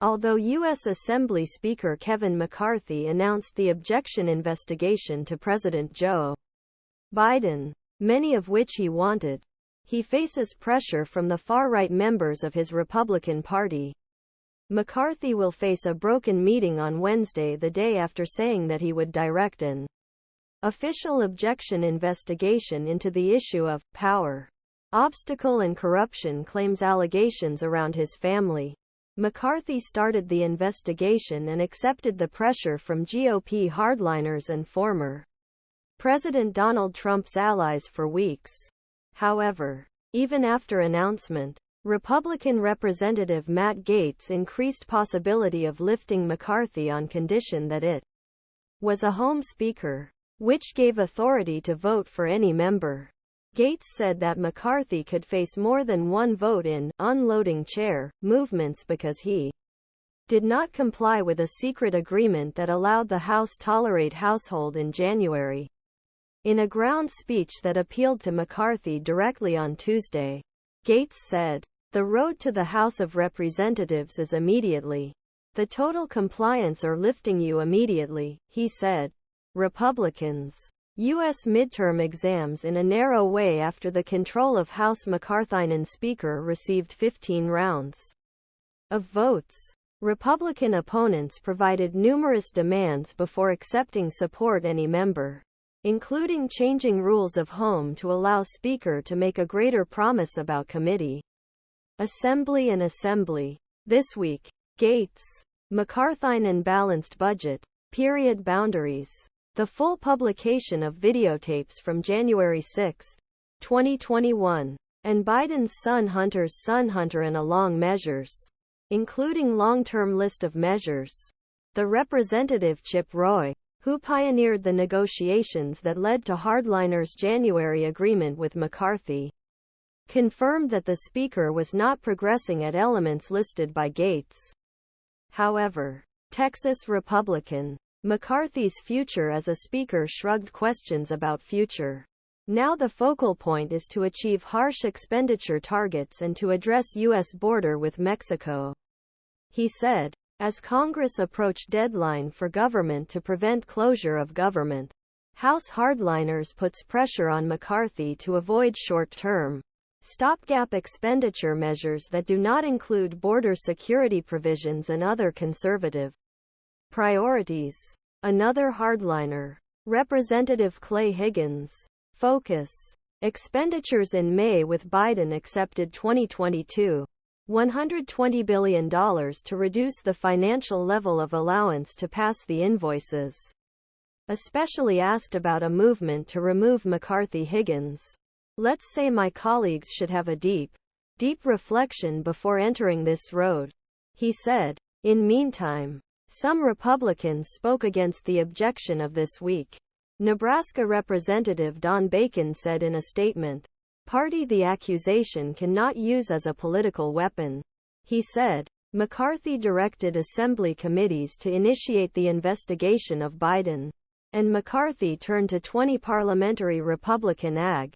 although U.S. Assembly Speaker Kevin McCarthy announced the objection investigation to President Joe Biden, many of which he wanted. He faces pressure from the far-right members of his Republican Party. McCarthy will face a broken meeting on Wednesday, the day after saying that he would direct an official objection investigation into the issue of power, obstacle and corruption claims allegations around his family. McCarthy started the investigation and accepted the pressure from GOP hardliners and former President Donald Trump's allies for weeks. However, even after announcement, Republican Representative Matt Gaetz increased possibility of lifting McCarthy on condition that it was a home speaker, which gave authority to vote for any member. Gaetz said that McCarthy could face more than one vote in unloading chair movements because he did not comply with a secret agreement that allowed the House tolerate household in January. In a ground speech that appealed to McCarthy directly on Tuesday, Gaetz said, "The road to the House of Representatives is immediately the total compliance or lifting you immediately," he said. Republicans' U.S. midterm exams in a narrow way after the control of House McCarthy'nin Speaker received 15 rounds of votes. Republican opponents provided numerous demands before accepting support any member, including changing rules of home to allow Speaker to make a greater promise about committee assembly and assembly. This week, Gaetz, McCarthy'nin balanced budget, period boundaries. The full publication of videotapes from January 6, 2021, and Biden's son Hunter and along measures, including long-term list of measures. The Representative Chip Roy, who pioneered the negotiations that led to Hardliners' January agreement with McCarthy, confirmed that the Speaker was not progressing at elements listed by Gaetz. However, Texas Republican McCarthy's future as a Speaker shrugged questions about future. Now the focal point is to achieve harsh expenditure targets and to address U.S. border with Mexico, he said. As Congress approached deadline for government to prevent closure of government, House Hardliners puts pressure on McCarthy to avoid short-term, stopgap expenditure measures that do not include border security provisions and other conservative priorities. Another hardliner, Representative Clay Higgins, focus expenditures in May with Biden accepted 2022 $120 billion to reduce the financial level of allowance to pass the invoices. Especially asked about a movement to remove McCarthy Higgins. "Let's say my colleagues should have a deep reflection before entering this road," he said. In meantime, some Republicans spoke against the objection of this week. Nebraska Representative Don Bacon said in a statement, "Party the accusation cannot use as a political weapon." He said, McCarthy directed assembly committees to initiate the investigation of Biden, and McCarthy turned to 20 Parliamentary Republican AG